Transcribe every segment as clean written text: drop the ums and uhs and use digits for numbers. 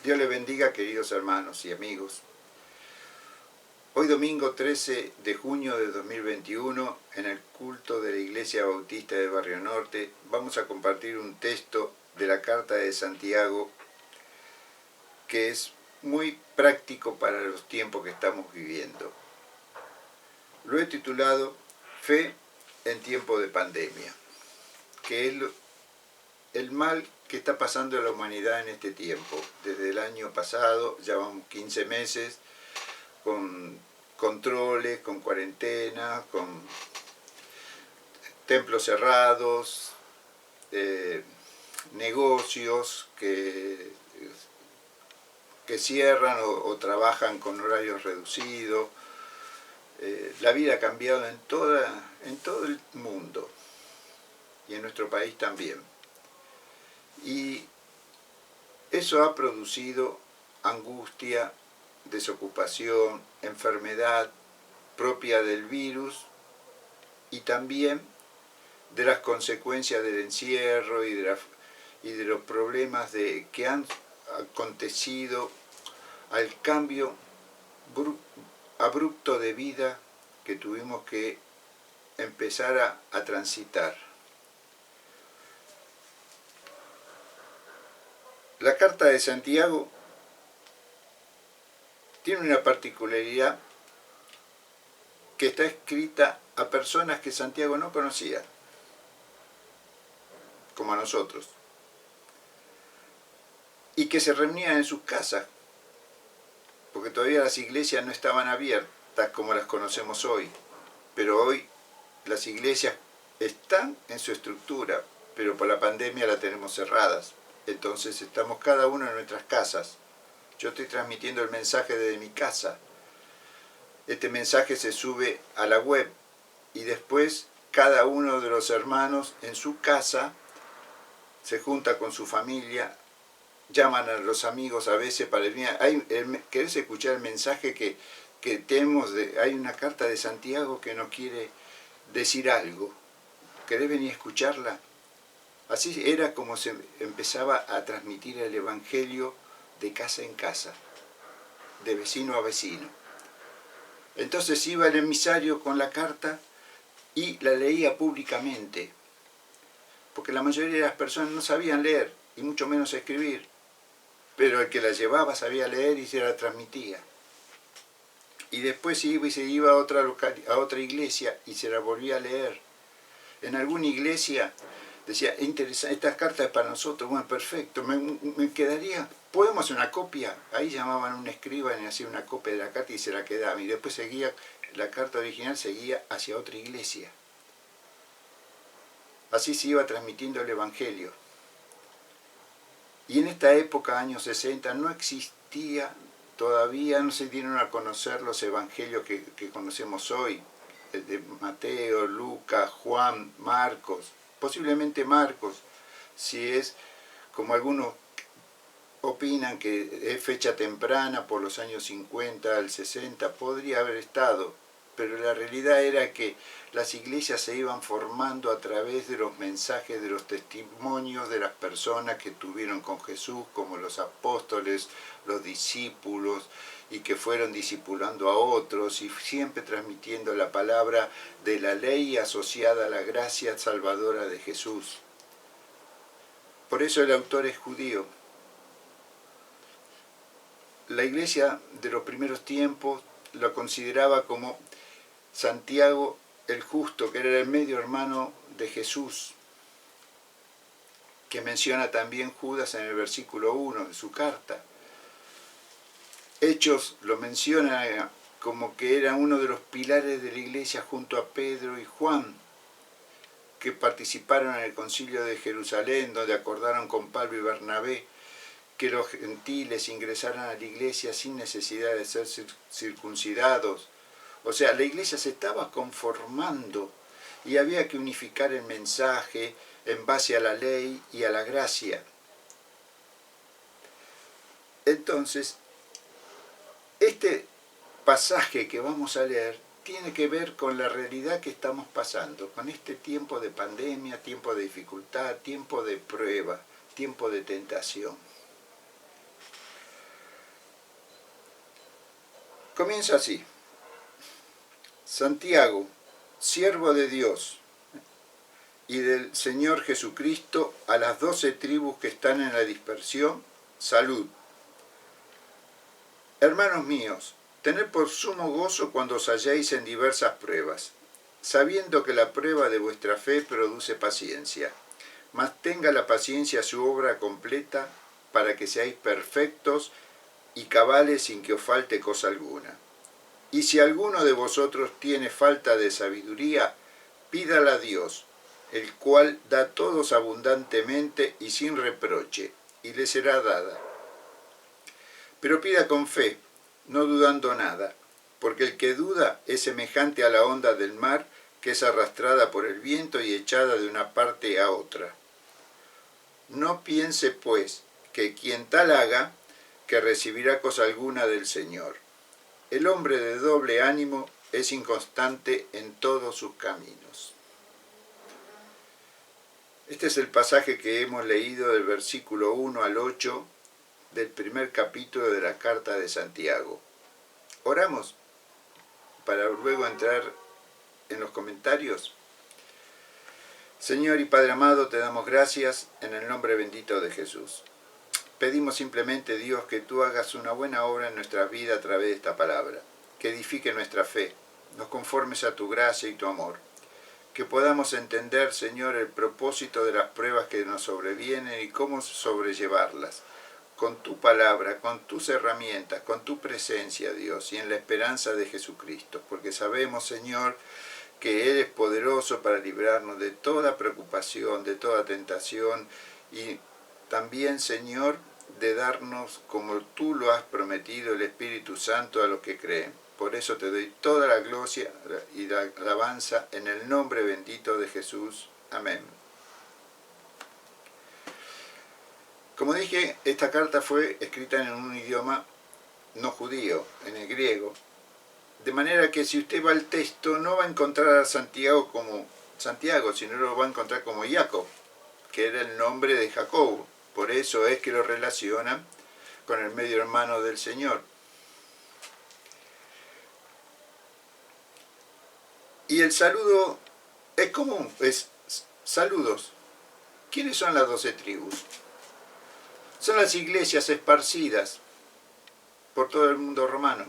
Dios les bendiga, queridos hermanos y amigos. Hoy domingo 13 de junio de 2021, en el culto de la Iglesia Bautista del Barrio Norte, vamos a compartir un texto de la Carta de Santiago que es muy práctico para los tiempos que estamos viviendo. Lo he titulado Fe en tiempo de pandemia, que es el mal que está pasando a la humanidad en este tiempo. Desde el año pasado, ya vamos 15 meses, con controles, con cuarentena, con templos cerrados, negocios que cierran o trabajan con horarios reducidos. La vida ha cambiado en todo el mundo y en nuestro país también. Y eso ha producido angustia, desocupación, enfermedad propia del virus y también de las consecuencias del encierro y de los problemas que han acontecido al cambio abrupto de vida que tuvimos que empezar a transitar. La Carta de Santiago tiene una particularidad, que está escrita a personas que Santiago no conocía, como a nosotros, y que se reunían en sus casas, porque todavía las iglesias no estaban abiertas como las conocemos hoy, pero hoy las iglesias están en su estructura, pero por la pandemia la tenemos cerradas. Entonces estamos cada uno en nuestras casas. Yo estoy transmitiendo el mensaje desde mi casa. Este mensaje se sube a la web y después cada uno de los hermanos en su casa se junta con su familia, llaman a los amigos a veces para decir, ¿querés escuchar el mensaje que tenemos? Hay una carta de Santiago que nos quiere decir algo. ¿Querés venir a escucharla? Así era como se empezaba a transmitir el Evangelio de casa en casa, de vecino a vecino. Entonces iba el emisario con la carta y la leía públicamente, porque la mayoría de las personas no sabían leer, y mucho menos escribir, pero el que la llevaba sabía leer y se la transmitía. Y después se iba a otra iglesia y se la volvía a leer. En alguna iglesia decía, interesante, esta carta es para nosotros, bueno, perfecto, me quedaría, ¿podemos hacer una copia? Ahí llamaban a un escriba y hacía una copia de la carta y se la quedaba. Y después seguía, la carta original seguía hacia otra iglesia. Así se iba transmitiendo el Evangelio. Y en esta época, años 60, no existía, todavía no se dieron a conocer los evangelios que conocemos hoy, el de Mateo, Lucas, Juan, Marcos, posiblemente Marcos, si es como algunos opinan que es fecha temprana por los años 50 al 60, podría haber estado, pero la realidad era que las iglesias se iban formando a través de los mensajes, de los testimonios de las personas que estuvieron con Jesús, como los apóstoles, los discípulos, y que fueron discipulando a otros, y siempre transmitiendo la palabra de la ley asociada a la gracia salvadora de Jesús. Por eso el autor es judío. La iglesia de los primeros tiempos lo consideraba como Santiago el justo, que era el medio hermano de Jesús, que menciona también Judas en el versículo 1 de su carta. Hechos lo menciona como que era uno de los pilares de la iglesia junto a Pedro y Juan, que participaron en el concilio de Jerusalén, donde acordaron con Pablo y Bernabé que los gentiles ingresaran a la iglesia sin necesidad de ser circuncidados. O sea, la iglesia se estaba conformando y había que unificar el mensaje en base a la ley y a la gracia. Entonces, este pasaje que vamos a leer tiene que ver con la realidad que estamos pasando, con este tiempo de pandemia, tiempo de dificultad, tiempo de prueba, tiempo de tentación. Comienza así. Santiago, siervo de Dios y del Señor Jesucristo, a las 12 tribus que están en la dispersión, salud. Hermanos míos, tened por sumo gozo cuando os halléis en diversas pruebas, sabiendo que la prueba de vuestra fe produce paciencia. Mas tenga la paciencia su obra completa, para que seáis perfectos y cabales sin que os falte cosa alguna. Y si alguno de vosotros tiene falta de sabiduría, pídala a Dios, el cual da a todos abundantemente y sin reproche, y le será dada. Pero pida con fe, no dudando nada, porque el que duda es semejante a la onda del mar, que es arrastrada por el viento y echada de una parte a otra. No piense, pues, que quien tal haga, que recibirá cosa alguna del Señor. El hombre de doble ánimo es inconstante en todos sus caminos. Este es el pasaje que hemos leído del versículo 1 al 8 del primer capítulo de la carta de Santiago. Oramos para luego entrar en los comentarios. Señor y Padre amado, te damos gracias en el nombre bendito de Jesús. Pedimos simplemente, Dios, que tú hagas una buena obra en nuestra vida a través de esta palabra, que edifique nuestra fe, nos conformes a tu gracia y tu amor, que podamos entender, Señor, el propósito de las pruebas que nos sobrevienen y cómo sobrellevarlas, con tu palabra, con tus herramientas, con tu presencia, Dios, y en la esperanza de Jesucristo, porque sabemos, Señor, que eres poderoso para librarnos de toda preocupación, de toda tentación, y también, Señor, de darnos, como tú lo has prometido, el Espíritu Santo a los que creen. Por eso te doy toda la gloria y la alabanza en el nombre bendito de Jesús. Amén. Como dije, esta carta fue escrita en un idioma no judío, en el griego. De manera que si usted va al texto, no va a encontrar a Santiago como Santiago, sino lo va a encontrar como Jacob, que era el nombre de Jacobo. Por eso es que lo relacionan con el medio hermano del Señor. Y el saludo es común, es saludos. ¿Quiénes son las 12 tribus? Son las iglesias esparcidas por todo el mundo romano.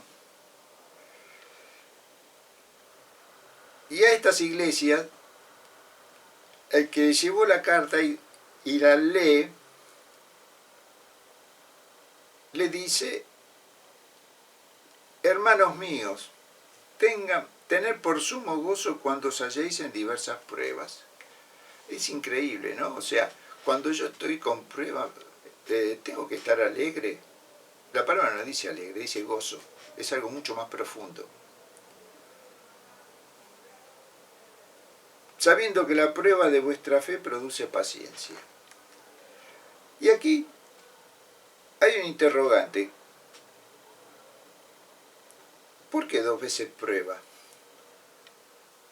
Y a estas iglesias, el que llevó la carta y la lee, le dice: hermanos míos, tened por sumo gozo cuando os halléis en diversas pruebas. Es increíble, ¿no? O sea, cuando yo estoy con pruebas, tengo que estar alegre. La palabra no dice alegre, dice gozo. Es algo mucho más profundo. Sabiendo que la prueba de vuestra fe produce paciencia. Y aquí hay un interrogante. ¿Por qué 2 veces prueba?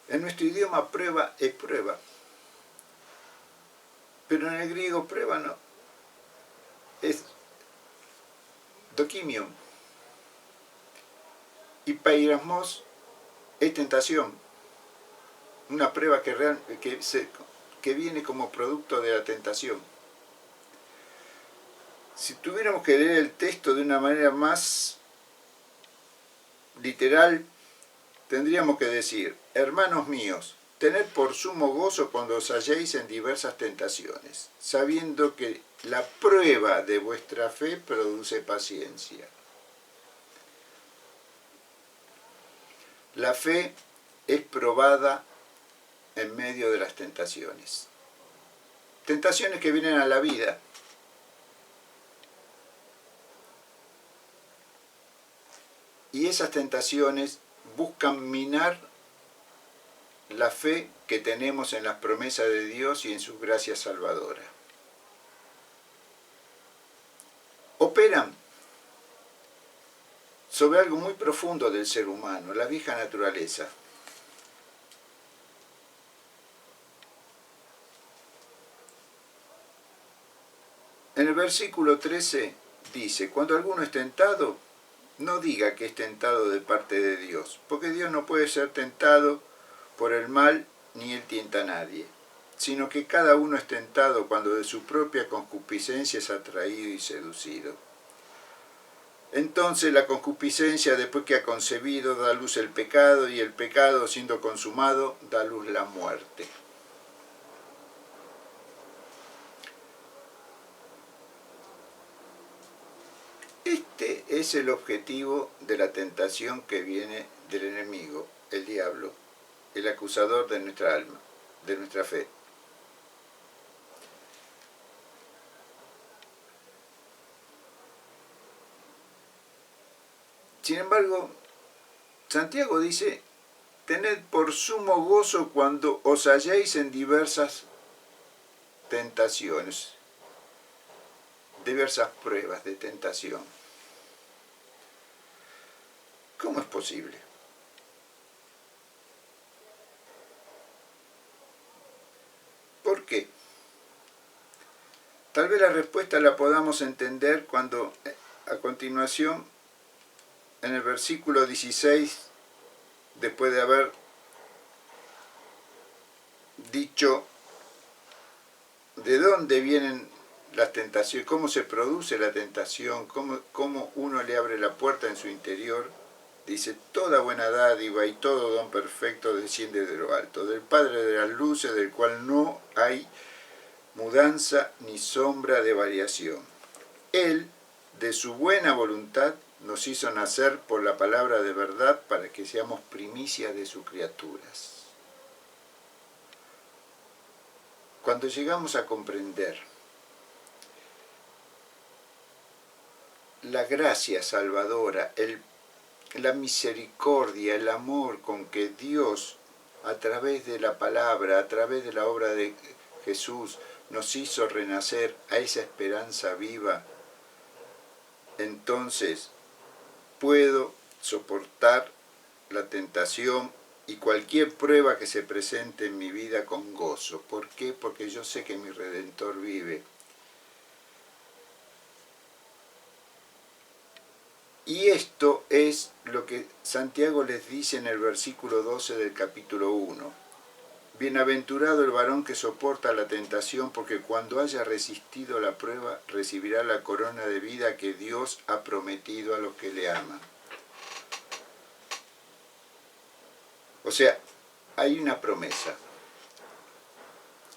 En nuestro idioma prueba es prueba. Pero en el griego prueba no. Es dokimion. Y peirasmos es tentación. Una prueba que viene como producto de la tentación. Si tuviéramos que leer el texto de una manera más literal, tendríamos que decir: hermanos míos, tened por sumo gozo cuando os halléis en diversas tentaciones, sabiendo que la prueba de vuestra fe produce paciencia. La fe es probada en medio de las tentaciones. Tentaciones que vienen a la vida. Y esas tentaciones buscan minar la fe que tenemos en las promesas de Dios y en su gracia salvadora. Operan sobre algo muy profundo del ser humano, la vieja naturaleza. En el versículo 13 dice: cuando alguno es tentado, no diga que es tentado de parte de Dios, porque Dios no puede ser tentado por el mal ni él tienta a nadie, sino que cada uno es tentado cuando de su propia concupiscencia es atraído y seducido. Entonces la concupiscencia, después que ha concebido, da a luz el pecado, y el pecado, siendo consumado, da a luz la muerte. Este es el objetivo de la tentación que viene del enemigo, el diablo, el acusador de nuestra alma, de nuestra fe. Sin embargo, Santiago dice: tened por sumo gozo cuando os halléis en diversas tentaciones, diversas pruebas de tentación. ¿Cómo es posible? ¿Por qué? Tal vez la respuesta la podamos entender cuando, a continuación, en el versículo 16, después de haber dicho de dónde vienen las tentaciones, cómo se produce la tentación, cómo uno le abre la puerta en su interior, dice: toda buena dádiva y todo don perfecto desciende de lo alto, del Padre de las luces, del cual no hay mudanza ni sombra de variación. Él, de su buena voluntad, nos hizo nacer por la palabra de verdad para que seamos primicias de sus criaturas. Cuando llegamos a comprender la gracia salvadora, la misericordia, el amor con que Dios, a través de la palabra, a través de la obra de Jesús, nos hizo renacer a esa esperanza viva, entonces puedo soportar la tentación y cualquier prueba que se presente en mi vida con gozo. ¿Por qué? Porque yo sé que mi Redentor vive. Y esto es lo que Santiago les dice en el versículo 12 del capítulo 1. Bienaventurado el varón que soporta la tentación, porque cuando haya resistido la prueba, recibirá la corona de vida que Dios ha prometido a los que le aman. O sea, hay una promesa,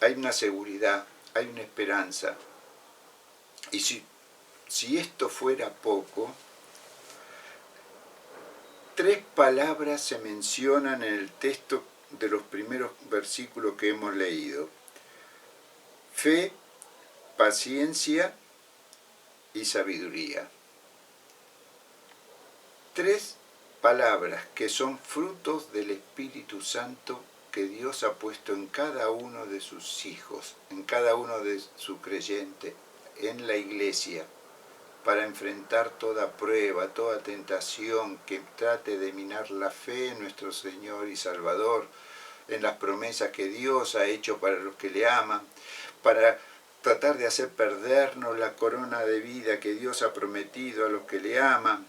hay una seguridad, hay una esperanza. Y si esto fuera poco, 3 palabras se mencionan en el texto de los primeros versículos que hemos leído: fe, paciencia y sabiduría. 3 palabras que son frutos del Espíritu Santo que Dios ha puesto en cada uno de sus hijos, en cada uno de sus creyentes, en la iglesia, para enfrentar toda prueba, toda tentación que trate de minar la fe en nuestro Señor y Salvador, en las promesas que Dios ha hecho para los que le aman, para tratar de hacer perdernos la corona de vida que Dios ha prometido a los que le aman.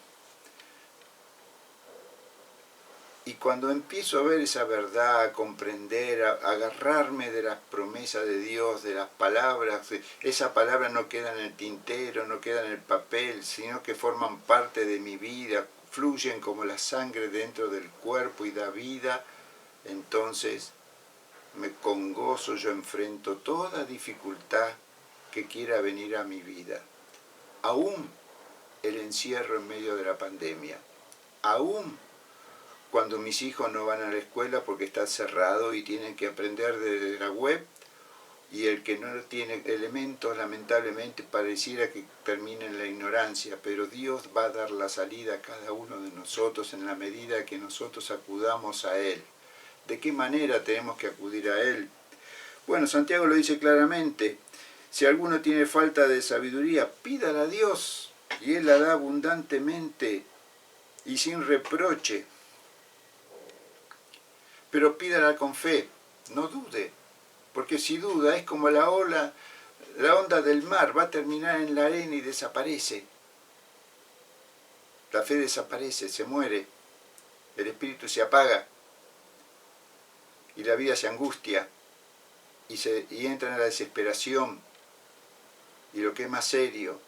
Y cuando empiezo a ver esa verdad, a comprender, a agarrarme de las promesas de Dios, de las palabras, esa palabra no queda en el tintero, no queda en el papel, sino que forman parte de mi vida, fluyen como la sangre dentro del cuerpo y da vida, entonces con gozo yo enfrento toda dificultad que quiera venir a mi vida. Aún el encierro en medio de la pandemia, aún cuando mis hijos no van a la escuela porque está cerrado y tienen que aprender desde la web, y el que no tiene elementos, lamentablemente, pareciera que termina en la ignorancia, pero Dios va a dar la salida a cada uno de nosotros en la medida que nosotros acudamos a Él. ¿De qué manera tenemos que acudir a Él? Bueno, Santiago lo dice claramente: si alguno tiene falta de sabiduría, pídala a Dios, y Él la da abundantemente y sin reproche. Pero pídala con fe, no dude, porque si duda es como la onda del mar, va a terminar en la arena y desaparece. La fe desaparece, se muere, el espíritu se apaga y la vida se angustia y entra en la desesperación y lo que es más serio,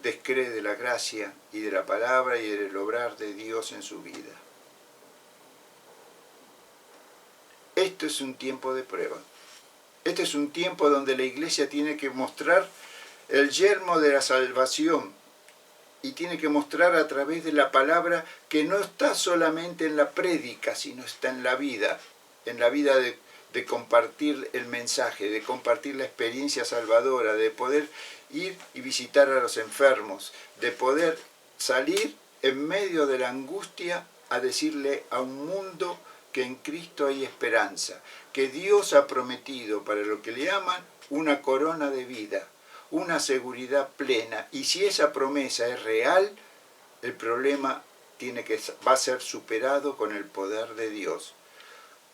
descree de la gracia y de la palabra y del obrar de Dios en su vida. Esto es un tiempo de prueba. Este es un tiempo donde la iglesia tiene que mostrar el yermo de la salvación y tiene que mostrar a través de la palabra que no está solamente en la prédica, sino está en la vida de compartir el mensaje, de compartir la experiencia salvadora, de poder ir y visitar a los enfermos, de poder salir en medio de la angustia a decirle a un mundo que en Cristo hay esperanza, que Dios ha prometido para lo que le aman una corona de vida, una seguridad plena, y si esa promesa es real, el problema va a ser superado con el poder de Dios.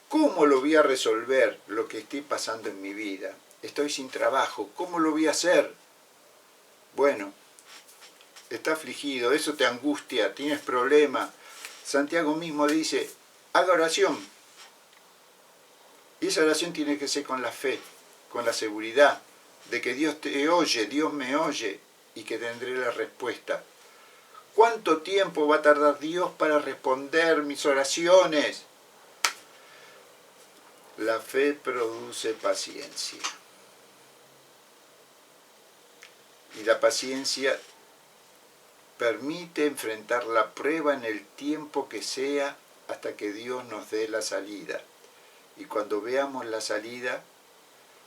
¿Cómo lo voy a resolver lo que estoy pasando en mi vida? Estoy sin trabajo, ¿cómo lo voy a hacer? Bueno, está afligido, eso te angustia, tienes problema. Santiago mismo dice, haga oración. Y esa oración tiene que ser con la fe, con la seguridad de que Dios te oye, Dios me oye y que tendré la respuesta. ¿Cuánto tiempo va a tardar Dios para responder mis oraciones? La fe produce paciencia. Y la paciencia permite enfrentar la prueba en el tiempo que sea hasta que Dios nos dé la salida. Y cuando veamos la salida,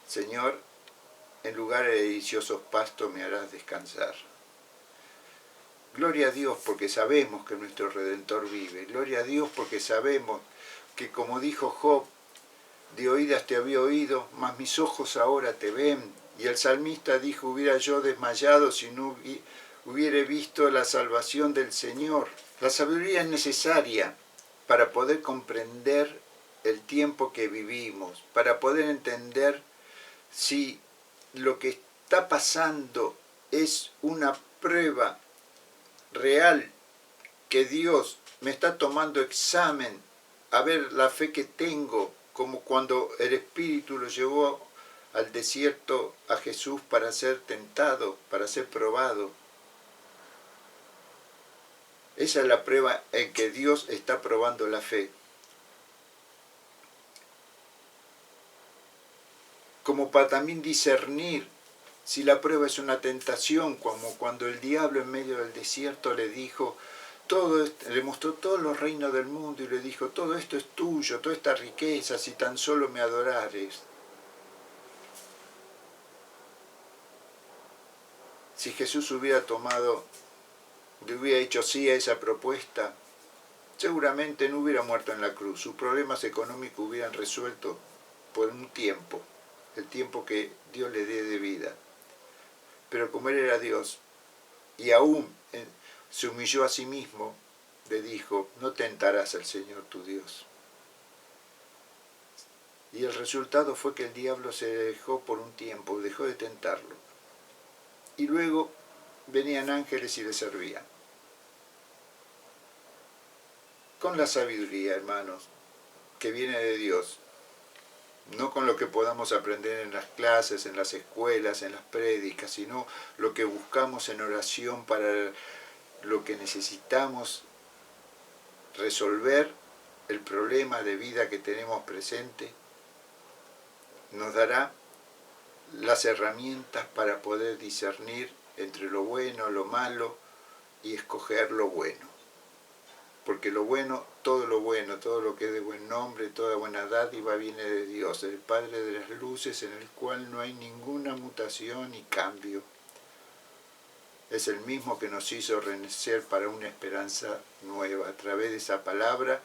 Señor, en lugares de deliciosos pastos me harás descansar. Gloria a Dios porque sabemos que nuestro Redentor vive. Gloria a Dios porque sabemos que, como dijo Job, de oídas te había oído, mas mis ojos ahora te ven. Y el salmista dijo, hubiera yo desmayado si no hubiera visto la salvación del Señor. La sabiduría es necesaria para poder comprender el tiempo que vivimos, para poder entender si lo que está pasando es una prueba real, que Dios me está tomando examen a ver la fe que tengo, como cuando el Espíritu lo llevó al desierto a Jesús para ser tentado, para ser probado. Esa es la prueba en que Dios está probando la fe. Como para también discernir si la prueba es una tentación, como cuando el diablo en medio del desierto le dijo, le mostró todos los reinos del mundo y le dijo, todo esto es tuyo, toda esta riqueza, si tan solo me adorares. Si Jesús le hubiera dicho sí a esa propuesta, seguramente no hubiera muerto en la cruz. Sus problemas económicos hubieran resuelto por un tiempo, el tiempo que Dios le dé de vida. Pero como Él era Dios, y aún se humilló a sí mismo, le dijo, no tentarás al Señor tu Dios. Y el resultado fue que el diablo se dejó por un tiempo, dejó de tentarlo. Y luego venían ángeles y le servían. Con la sabiduría, hermanos, que viene de Dios, no con lo que podamos aprender en las clases, en las escuelas, en las prédicas, sino lo que buscamos en oración para lo que necesitamos resolver, el problema de vida que tenemos presente, nos dará las herramientas para poder discernir entre lo bueno, lo malo y escoger lo bueno. Porque lo bueno, todo lo que es de buen nombre, toda buena dádiva viene de Dios, el Padre de las luces, en el cual no hay ninguna mutación ni cambio. Es el mismo que nos hizo renacer para una esperanza nueva, a través de esa palabra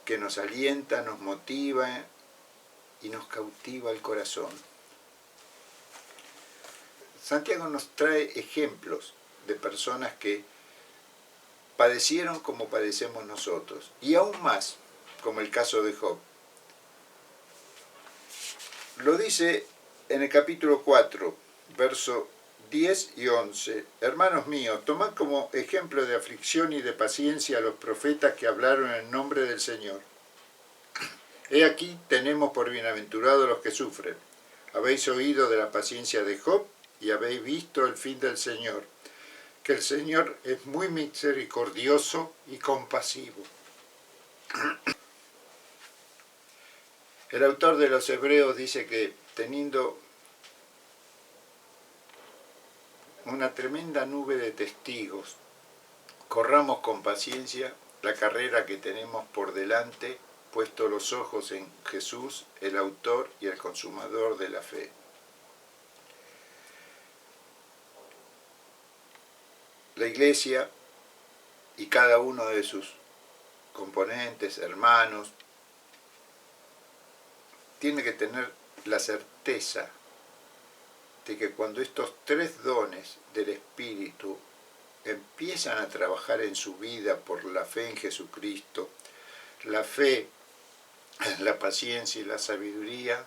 que nos alienta, nos motiva y nos cautiva el corazón. Santiago nos trae ejemplos de personas que padecieron como padecemos nosotros, y aún más, como el caso de Job. Lo dice en el capítulo 4, verso 10 y 11. Hermanos míos, tomad como ejemplo de aflicción y de paciencia a los profetas que hablaron en nombre del Señor. He aquí tenemos por bienaventurados los que sufren. Habéis oído de la paciencia de Job y habéis visto el fin del Señor, que el Señor es muy misericordioso y compasivo. El autor de los Hebreos dice que teniendo una tremenda nube de testigos, corramos con paciencia la carrera que tenemos por delante, puesto los ojos en Jesús, el autor y el consumador de la fe. La Iglesia y cada uno de sus componentes, hermanos, tiene que tener la certeza de que cuando estos tres dones del Espíritu empiezan a trabajar en su vida por la fe en Jesucristo, la fe, la paciencia y la sabiduría,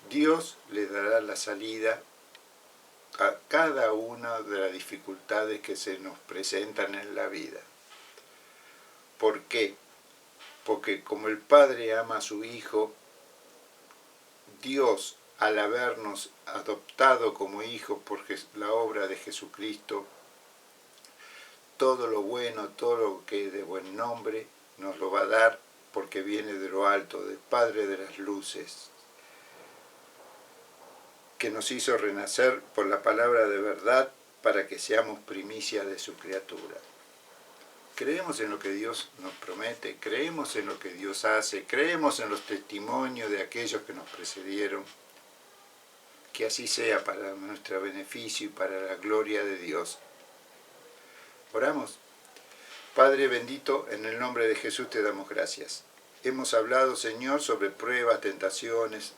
Dios le dará la salida a cada una de las dificultades que se nos presentan en la vida. ¿Por qué? Porque como el Padre ama a su Hijo, Dios, al habernos adoptado como hijos por la obra de Jesucristo, todo lo bueno, todo lo que es de buen nombre, nos lo va a dar porque viene de lo alto, del Padre de las luces, que nos hizo renacer por la palabra de verdad para que seamos primicia de su criatura. Creemos en lo que Dios nos promete, creemos en lo que Dios hace, creemos en los testimonios de aquellos que nos precedieron. Que así sea para nuestro beneficio y para la gloria de Dios. Oramos. Padre bendito, en el nombre de Jesús te damos gracias. Hemos hablado, Señor, sobre pruebas, tentaciones,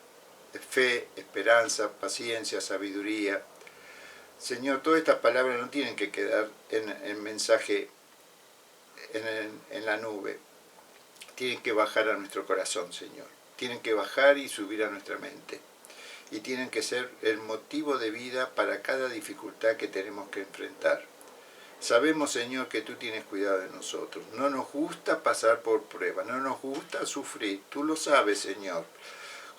fe, esperanza, paciencia, sabiduría. Señor, todas estas palabras no tienen que quedar en mensaje en la nube. Tienen que bajar a nuestro corazón, Señor. Tienen que bajar y subir a nuestra mente. Y tienen que ser el motivo de vida para cada dificultad que tenemos que enfrentar. Sabemos, Señor, que tú tienes cuidado de nosotros. No nos gusta pasar por pruebas, no nos gusta sufrir. Tú lo sabes, Señor.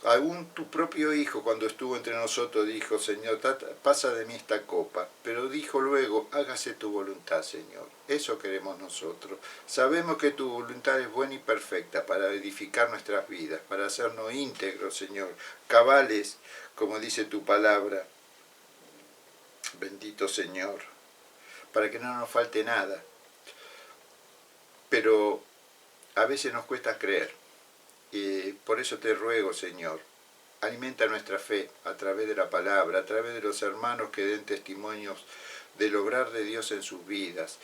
Aún tu propio Hijo, cuando estuvo entre nosotros, dijo, Señor, pasa de mí esta copa. Pero dijo luego, hágase tu voluntad, Señor. Eso queremos nosotros. Sabemos que tu voluntad es buena y perfecta para edificar nuestras vidas, para hacernos íntegros, Señor, cabales, como dice tu palabra. Bendito Señor, para que no nos falte nada. Pero a veces nos cuesta creer. Y por eso te ruego, Señor, alimenta nuestra fe a través de la palabra, a través de los hermanos que den testimonios del obrar de Dios en sus vidas.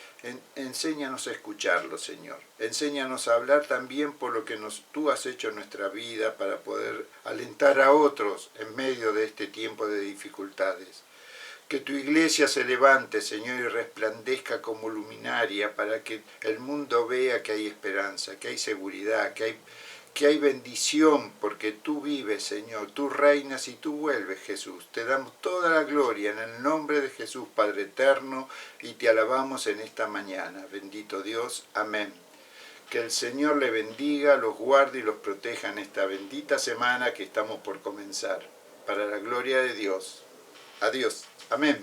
Enséñanos a escucharlo, Señor. Enséñanos a hablar también por lo que tú has hecho en nuestra vida para poder alentar a otros en medio de este tiempo de dificultades. Que tu iglesia se levante, Señor, y resplandezca como luminaria para que el mundo vea que hay esperanza, que hay seguridad, que hay bendición, porque tú vives, Señor, tú reinas y tú vuelves, Jesús. Te damos toda la gloria en el nombre de Jesús, Padre eterno, y te alabamos en esta mañana. Bendito Dios. Amén. Que el Señor le bendiga, los guarde y los proteja en esta bendita semana que estamos por comenzar. Para la gloria de Dios. Adiós. Amén.